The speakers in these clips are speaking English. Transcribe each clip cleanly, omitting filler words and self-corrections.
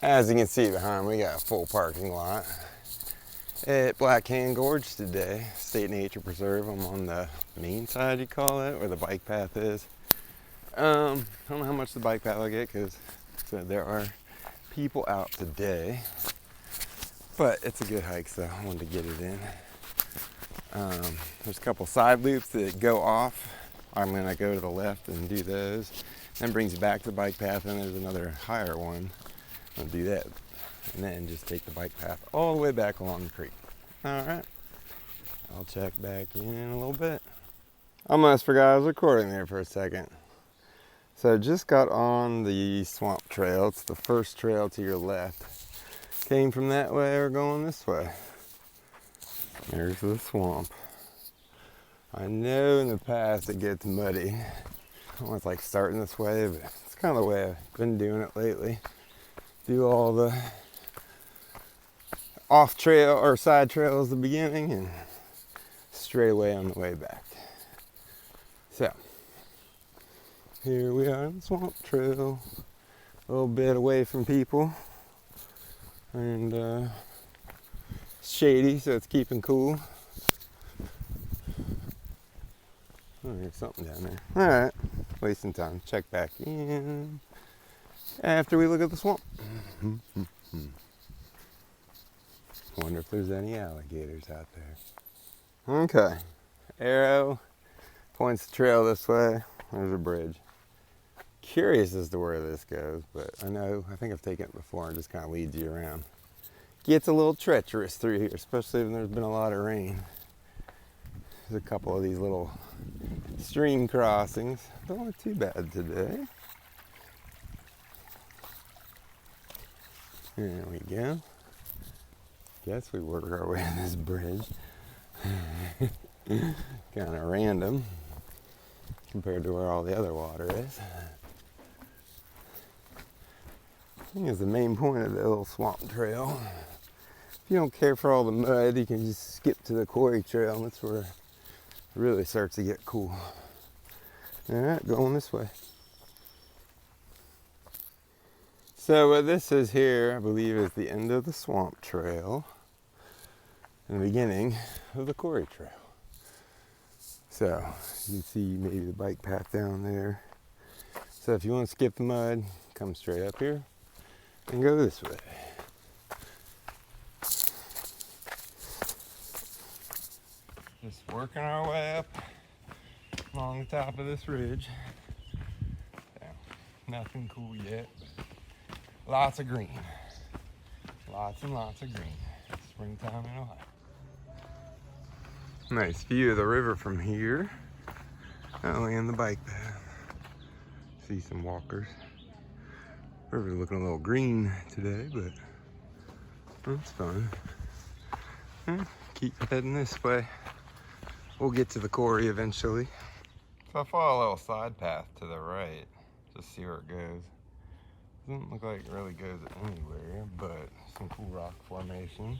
As you can see behind me, we got a full parking lot at Blackhand Gorge today, State Nature Preserve. I'm on the main side, you call it, where the bike path is. I don't know how much the bike path will get because there are people out today, but it's a good hike, so I wanted to get it in. There's a couple side loops that go off. I'm gonna go to the left and do those. Then brings you back to the bike path, and there's another higher one. I'm gonna do that, and then just take the bike path all the way back along the creek. All right, I'll check back in a little bit. I almost forgot I was recording there for a second. So I just got on the swamp trail. It's the first trail to your left. Came from that way, we're going this way. There's the swamp. I know in the past it gets muddy. I don't like starting this way, but it's kind of the way I've been doing it lately. Do all the off trail or side trails at the beginning and straight away on the way back. So here we are on the swamp trail, a little bit away from people, and it's shady, so it's keeping cool. Oh, there's something down there. All right, wasting time. Check back in after we look at the swamp. Wonder if there's any alligators out there. Okay, arrow points the trail this way. There's a bridge. Curious as to where this goes, but I think I've taken it before and just kind of leads you around. Gets a little treacherous through here, especially when there's been a lot of rain. There's a couple of these little stream crossings. Don't look too bad today. There we go. Guess we work our way to this bridge. Kind of random compared to where all the other water is. I think it's the main point of the little swamp trail. If you don't care for all the mud, you can just skip to the quarry trail, and that's where it really starts to get cool. All right, going this way. So what this is here, I believe, is the end of the swamp trail and the beginning of the quarry trail. So you can see maybe the bike path down there. So if you want to skip the mud, come straight up here and go this way. Just working our way up along the top of this ridge. So, nothing cool yet, but lots of green. Lots and lots of green. Springtime in Ohio. Nice view of the river from here. And the bike path. See some walkers. River's looking a little green today, but that's fun. Keep heading this way. We'll get to the quarry eventually. So I follow a little side path to the right. Just see where it goes. Doesn't look like it really goes anywhere, but some cool rock formations.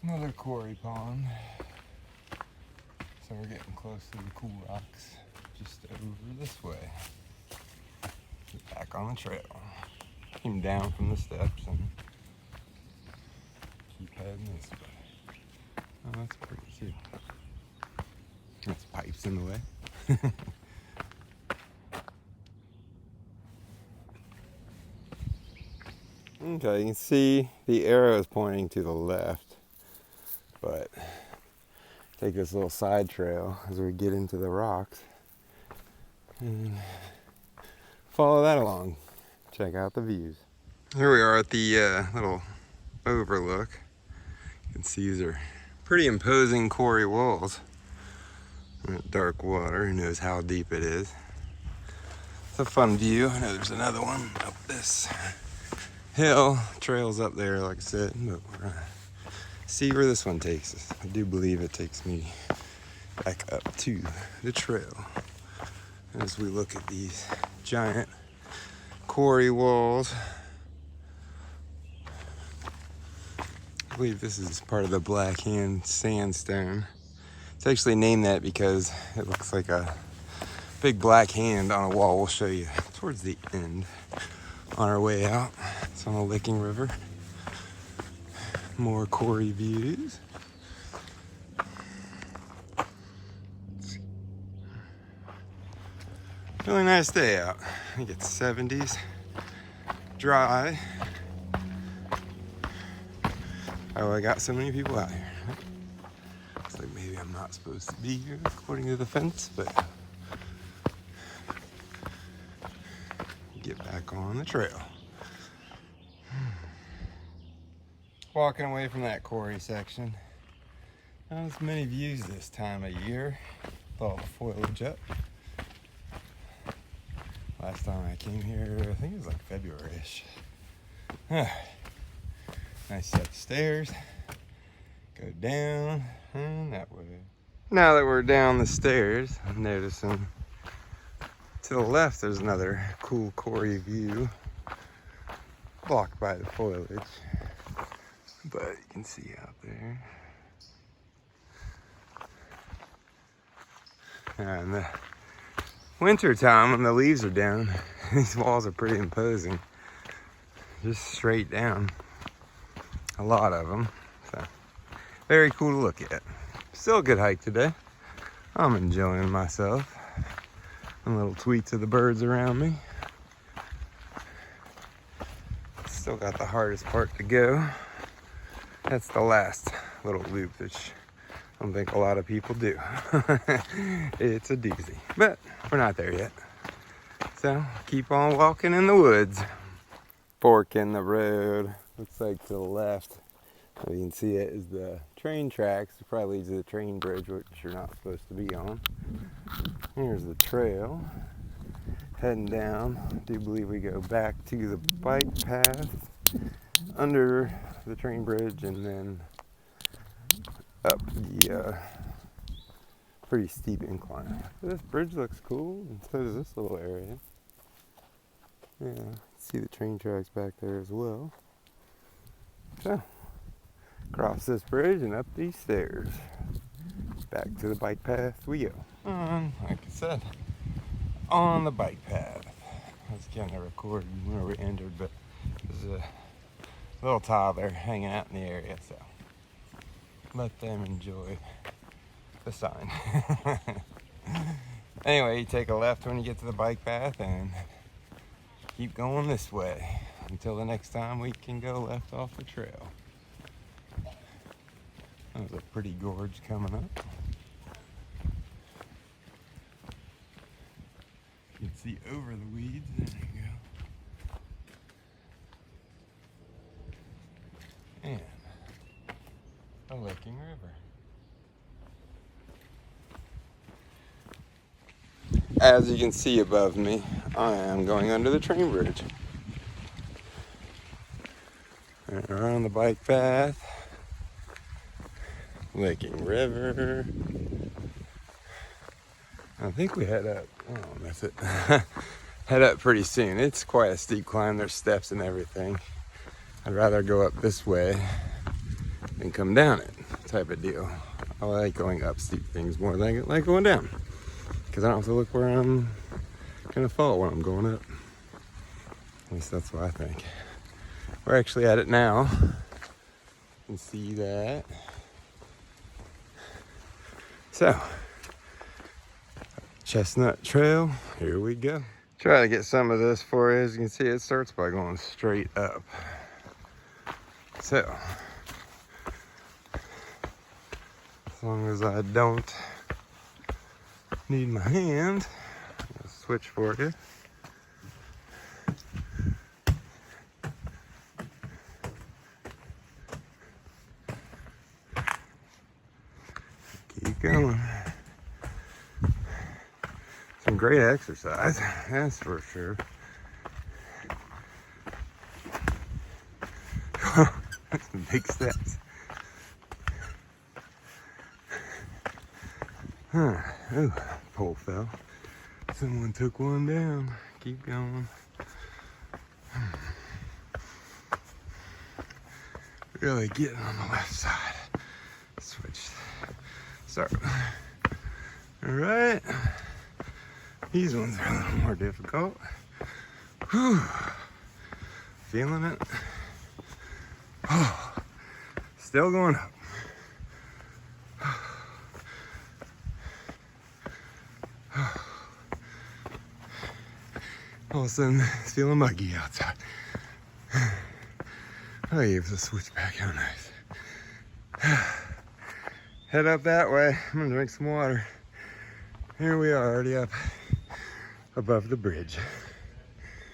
Another quarry pond. So we're getting close to the cool rocks just over this way. Back on the trail. Came down from the steps and keep heading this way. Oh, that's pretty cute. There's pipes in the way. Okay, you can see the arrow is pointing to the left, but take this little side trail as we get into the rocks and follow that along. Check out the views. Here we are at the little overlook. You can see these are pretty imposing quarry walls. We're at dark water, who knows how deep it is. It's a fun view. I know there's another one up this hill. Trails up there, like I said, but we're gonna see where this one takes us. I do believe it takes me back up to the trail as we look at these giant quarry walls. I believe this is part of the Blackhand sandstone. It's actually named that because it looks like a big black hand on a wall. We'll show you towards the end on our way out. It's on the Licking River. More quarry views. Really nice day out. I think it's 70s. Dry. Oh, I got so many people out here. Looks like maybe I'm not supposed to be here according to the fence, but get back on the trail. Walking away from that quarry section. Not as many views this time of year with all the foliage up. Last time I came here, I think it was like February-ish. Nice set of stairs. Go down and that way. Now that we're down the stairs, I'm noticing to the left there's another cool quarry view blocked by the foliage. But you can see out there. In the winter time when the leaves are down, these walls are pretty imposing. Just straight down. A lot of them. So very cool to look at. Still a good hike today. I'm enjoying myself. And little tweets of the birds around me. Still got the hardest part to go. That's the last little loop, which I don't think a lot of people do. It's a doozy, but we're not there yet. So keep on walking in the woods. Fork in the road. Looks like to the left, you can see it is the train tracks. It probably leads to the train bridge, which you're not supposed to be on. Here's the trail. Heading down. I do believe we go back to the bike path under the train bridge and then up the pretty steep incline. This bridge looks cool, and so does this little area. Yeah, see the train tracks back there as well. So, cross this bridge and up these stairs. Back to the bike path we go. Like I said, on the bike path. I was going to record where we entered, but there's a little toddler hanging out in the area, so let them enjoy the sign. Anyway, you take a left when you get to the bike path and keep going this way until the next time we can go left off the trail. There's a pretty gorge coming up. You can see over the weeds. There you go. And a Licking River. As you can see above me, I am going under the train bridge. And we're on the bike path. Licking River. I think we head up. Oh, that's it. Head up pretty soon. It's quite a steep climb. There's steps and everything. I'd rather go up this way than come down it, type of deal. I like going up steep things more than I like going down, because I don't have to look where I'm gonna fall when I'm going up. At least that's what I think. We're actually at it now. You can see that. So, Chestnut Trail, here we go. Try to get some of this for you. As you can see, it starts by going straight up. So, as long as I don't need my hand, I'll switch for you. Keep going. Some great exercise, that's for sure. That's some big steps. Ooh, pole fell. Someone took one down. Keep going. Really getting on the left side. Switch. Start. All right. These ones are a little more difficult. Whew. Feeling it? Oh, still going up. All of a sudden, it's feeling muggy outside. Oh, yeah, it's a switchback. How nice. Head up that way. I'm gonna drink some water. Here we are, already up above the bridge.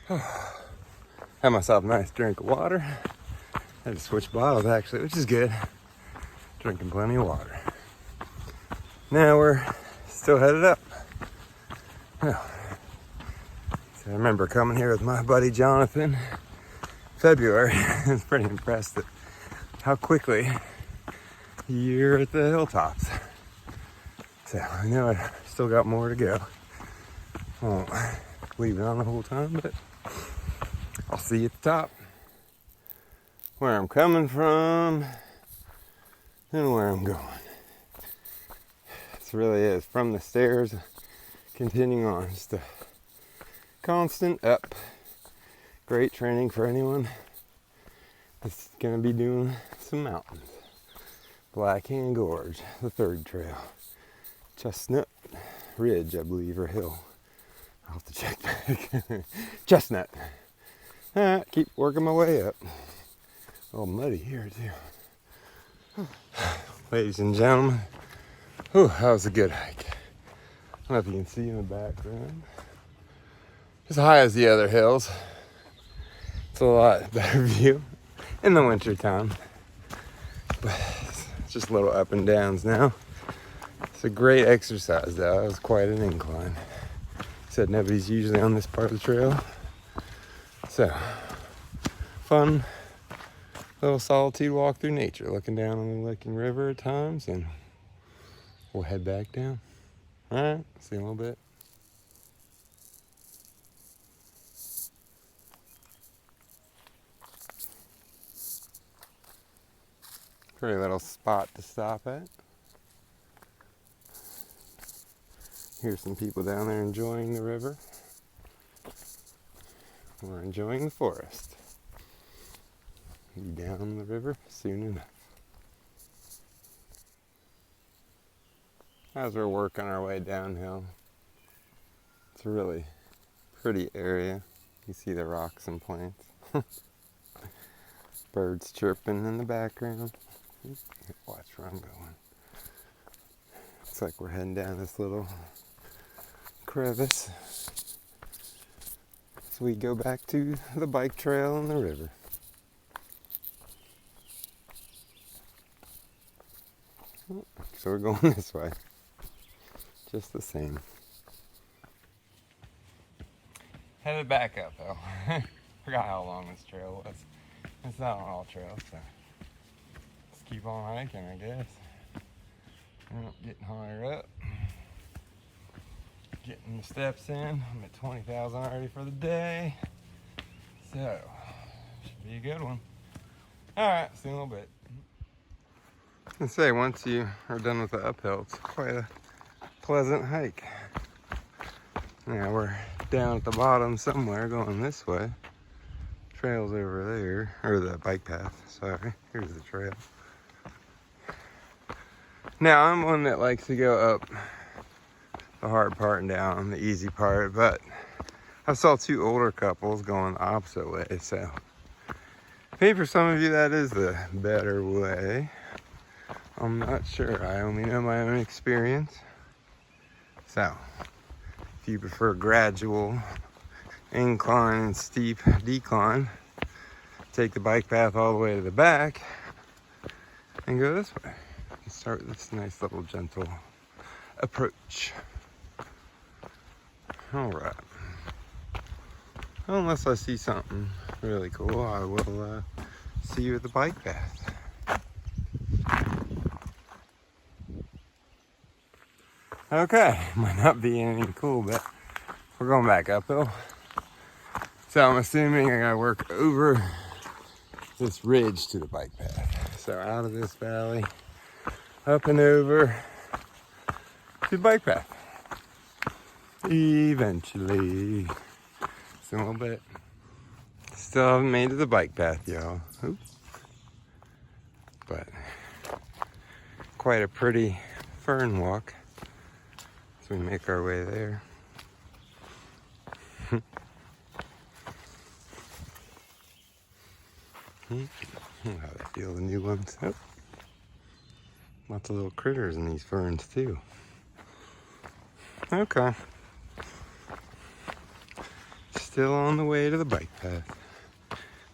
Oh. Had myself a nice drink of water. Had to switch bottles actually, which is good. Drinking plenty of water. Now we're still headed up. Well, so I remember coming here with my buddy Jonathan February. I was pretty impressed at how quickly you're at the hilltops. So I know I still got more to go. Won't leave it on the whole time, but I'll see you at the top. Where I'm coming from and where I'm going. This really is from the stairs, continuing on, just a constant up. Great training for anyone that's gonna be doing some mountains. Blackhand Gorge, the third trail. Chestnut Ridge, I believe, or hill. I'll have to check back. Chestnut. Alright, keep working my way up. A little muddy here too. Ladies and gentlemen, whew, that was a good hike. I don't know if you can see in the background. As high as the other hills. It's a lot better view in the winter time. But it's just little up and downs now. It's a great exercise though. It was quite an incline. Said nobody's usually on this part of the trail. So, fun little solitude walk through nature, looking down on the Licking River at times, and we'll head back down. All right, see you in a little bit. Pretty little spot to stop at. Here's some people down there enjoying the river. We're enjoying the forest. Be down the river soon enough. As we're working our way downhill, it's a really pretty area. You see the rocks and plants. Birds chirping in the background. Watch where I'm going. Looks like we're heading down this little crevice. So we go back to the bike trail and the river. So we're going this way. Just the same. Headed back up though. Forgot how long this trail was. It's not on all trails, so let's keep on hiking, I guess. Getting higher up. Getting the steps in. I'm at 20,000 already for the day. So, should be a good one. Alright, see you in a little bit. I can say once you are done with the uphill, it's quite a pleasant hike. Now we're down at the bottom somewhere going this way. Trail's over there, or the bike path, sorry. Here's the trail. Now I'm one that likes to go up the hard part and down the easy part, but I saw two older couples going the opposite way, so maybe for some of you that is the better way. I'm not sure. I only know my own experience. So, if you prefer gradual incline and steep decline, take the bike path all the way to the back and go this way. And start this nice little gentle approach. Alright. Unless I see something really cool, I will see you at the bike path. Okay, might not be anything cool, but we're going back uphill. So I'm assuming I gotta work over this ridge to the bike path. So out of this valley, up and over to the bike path. Eventually. So a little bit. still haven't made it to the bike path, y'all. But quite a pretty fern walk as we make our way there. How they feel, the new ones. Oh. Lots of little critters in these ferns too. Okay. Still on the way to the bike path.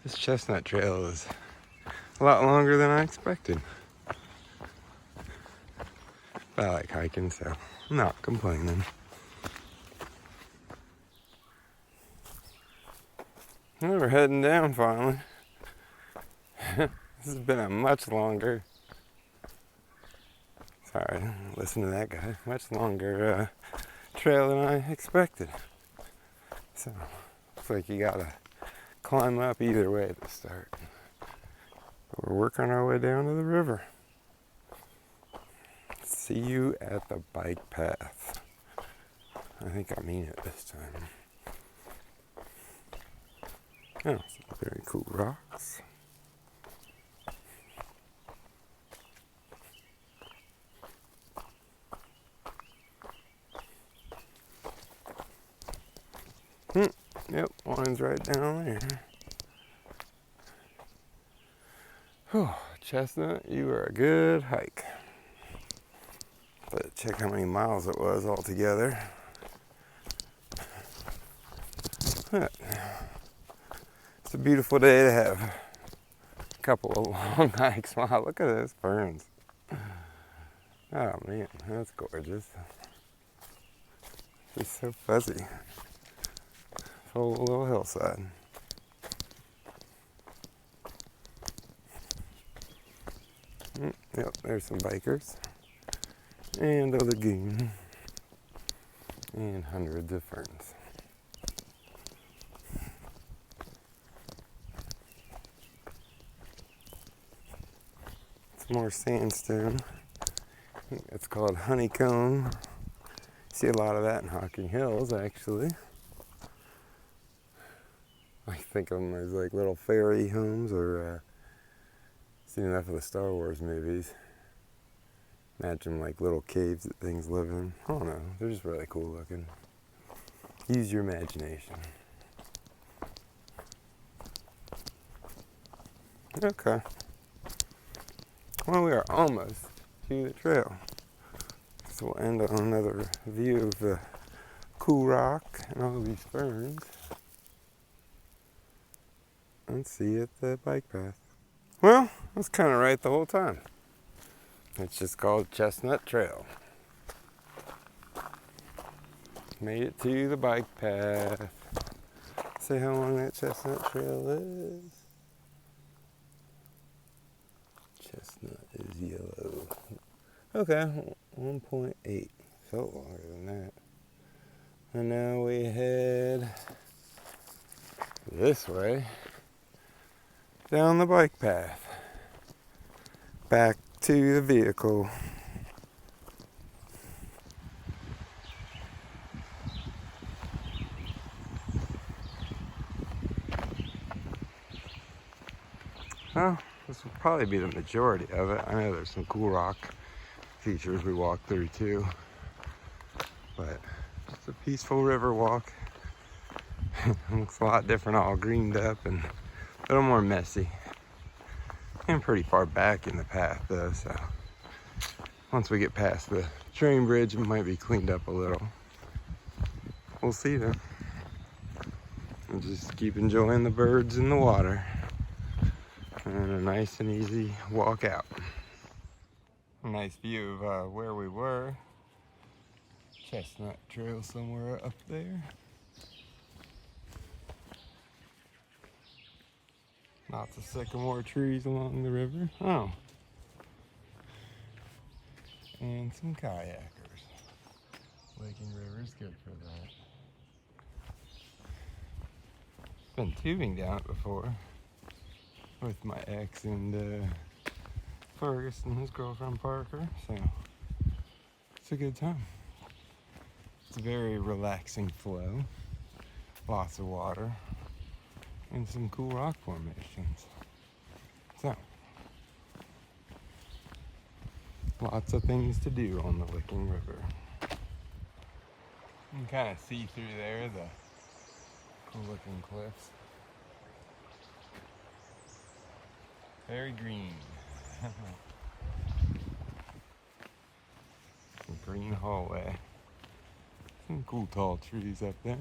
This Chestnut trail is a lot longer than I expected. But I like hiking, so I'm not complaining. Well, we're heading down finally. This has been a much longer, sorry, listen to that guy, much longer trail than I expected. So, looks like you gotta climb up either way at the start. But we're working our way down to the river. See you at the bike path. I think I mean it this time. Oh, some very cool rocks. Yep, one's right down there. Whew, Chestnut, you are a good hike. But check how many miles it was altogether. But it's a beautiful day to have a couple of long hikes. Wow, look at those ferns. Oh man, that's gorgeous. It's so fuzzy. Whole little hillside. Yep, there's some bikers. And a lagoon. And hundreds of ferns. Some more sandstone. I think it's called honeycomb. See a lot of that in Hocking Hills, actually. I think of them as like little fairy homes, or seen enough of the Star Wars movies. Imagine like little caves that things live in. I don't know, they're just really cool looking. Use your imagination. Okay. Well, we are almost to the trail. So we'll end on another view of the cool rock and all these ferns. And see you at the bike path. Well, I was kind of right the whole time. It's just called Chestnut Trail. Made it to the bike path. See how long that Chestnut Trail is. Chestnut is yellow. Okay, 1.8. Felt longer than that. And now we head this way. Down the bike path. Back to the vehicle. Well, this will probably be the majority of it. I know there's some cool rock features we walked through too. But it's a peaceful river walk. Looks a lot different, all greened up and a little more messy. And pretty far back in the path though, so once we get past the train bridge, it might be cleaned up a little. We'll see though. We'll just keep enjoying the birds and the water. And a nice and easy walk out. A nice view of where we were. Chestnut Trail somewhere up there. Lots of sycamore trees along the river. Oh. And some kayakers. Lake and river's good for that. Been tubing down it before with my ex and Fergus and his girlfriend Parker, so it's a good time. It's a very relaxing flow. Lots of water. and some cool rock formations. So, lots of things to do on the Licking River. You can kind of see through there the cool looking cliffs. Very green. Some green hallway. Some cool tall trees up there.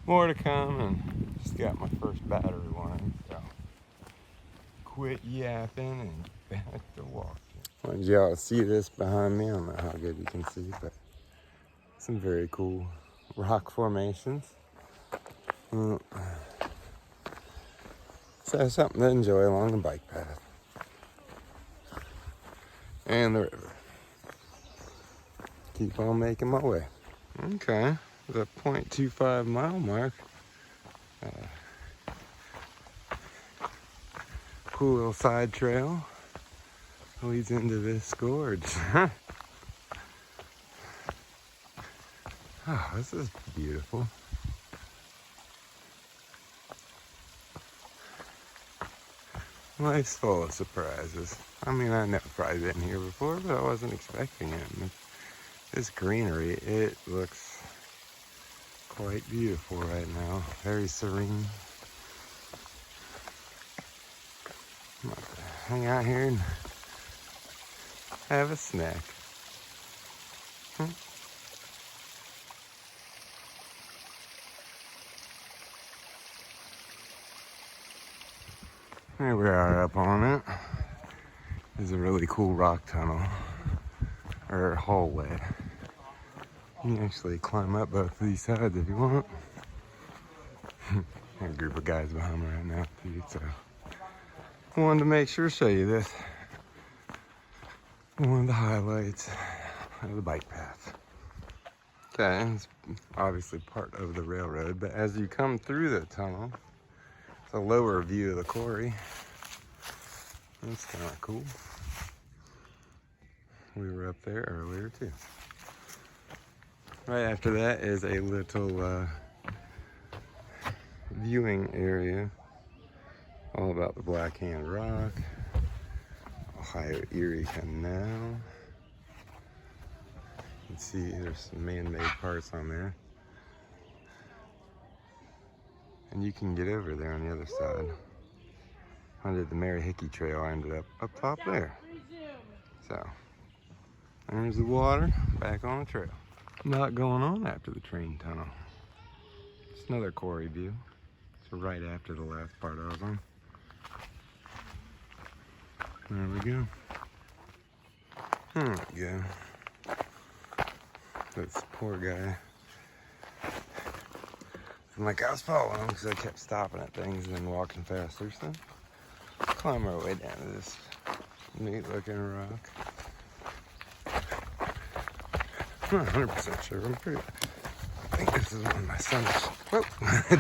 More to come, and just got my first battery one, so quit yapping and back to walking. Wanted y'all to see this behind me. I don't know how good you can see, but some very cool rock formations. So something to enjoy along the bike path and the river. Keep on making my way. Okay, the 0.25 mile mark. Cool little side trail leads into this gorge. Oh, this is beautiful. Life's full of surprises. I mean, I've never probably been here before, but I wasn't expecting it. And this greenery, it looks quite beautiful right now. Very serene. I'm about to hang out here and have a snack. There we are up on it. There's a really cool rock tunnel, or hallway. You can actually climb up both of these sides if you want. Got a group of guys behind me right now too, so I wanted to make sure to show you this. One of the highlights of the bike path. Okay, it's obviously part of the railroad, but as you come through the tunnel, it's a lower view of the quarry. That's kind of cool. We were up there earlier too. Right after that is a little viewing area all about the Blackhand Rock, Ohio Erie Canal. You can see there's some man-made parts on there. And you can get over there on the other side. I did the Mary Hickey Trail, I ended up top there. So, there's the water, back on the trail. Not going on after the train tunnel. Just another quarry view. It's right after the last part I was on. There we go. There we go. This poor guy. Like I was following him because I kept stopping at things and then walking faster. So climb our way down to this neat looking rock. I'm not 100% sure. I think this is one my son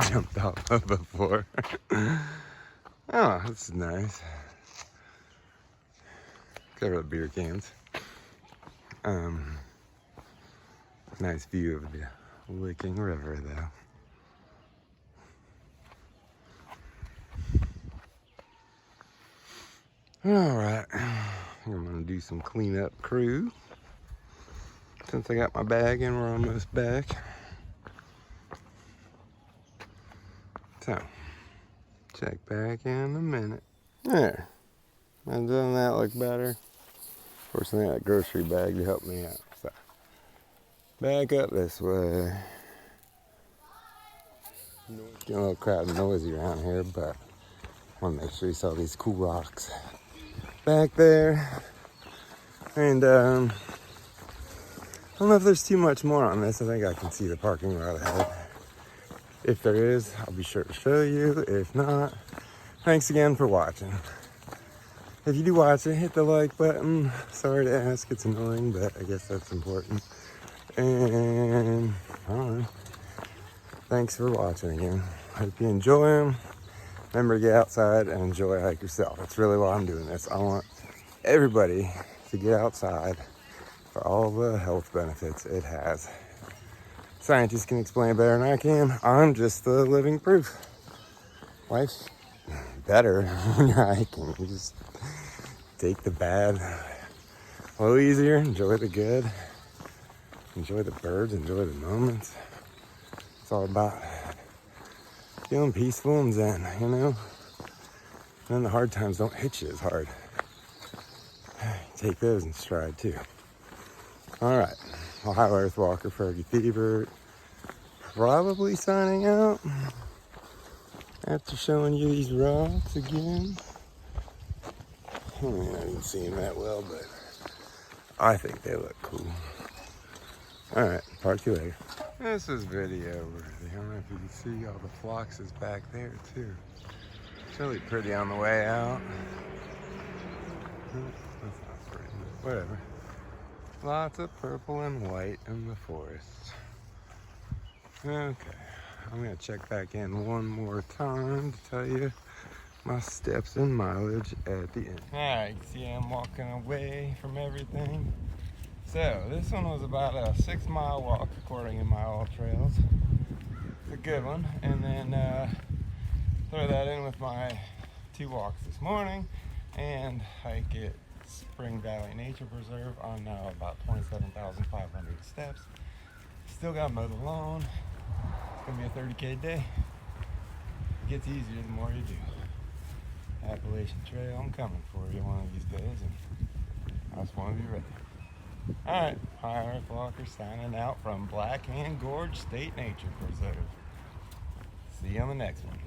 jumped off of before. Oh, this is nice. Cover the beer cans. Nice view of the Licking River though. All right, I'm gonna do some cleanup crew. Since I got my bag in, we're almost back. So, check back in a minute. There, and doesn't that look better? Of course, I need that grocery bag to help me out. So, back up this way. Getting a little crowded and noisy around here, but I want to make sure you saw these cool rocks back there. And I don't know if there's too much more on this. I think I can see the parking lot ahead. If there is, I'll be sure to show you. If not, thanks again for watching. If you do watch it, hit the like button. Sorry to ask, it's annoying, but I guess that's important. And I don't know. Thanks for watching again. Hope you enjoy them. Remember to get outside and enjoy a hike yourself. That's really why I'm doing this. I want everybody to get outside for all the health benefits it has. Scientists can explain it better than I can. I'm just the living proof. Life's better when you're hiking. You just take the bad a little easier, enjoy the good, enjoy the birds, enjoy the moments. It's all about feeling peaceful and zen, you know? And then the hard times don't hit you as hard. Take those in stride too. All right, Ohio Earth Walker Fergie Fever, probably signing out after showing you these rocks again. I mean, I didn't see them that well, but I think they look cool. All right, talk to you later. This is video worthy. I don't know if you can see all the phloxes back there too. It's really pretty on the way out. That's not pretty, but whatever. Lots of purple and white in the forest. Okay, I'm gonna check back in one more time to tell you my steps and mileage at the end. All right, see I'm walking away from everything. So this one was about a 6-mile walk according to my all trails. It's a good one. And then throw that in with my 2 walks this morning and hike at Spring Valley Nature Preserve on now about 27,500 steps. Still got to mow the lawn. It's gonna be a 30K day. It gets easier the more you do. Appalachian Trail, I'm coming for you one of these days, and I just want to be ready. All right, Ohio Earth Walker signing out from Blackhand Gorge State Nature Preserve. See you on the next one.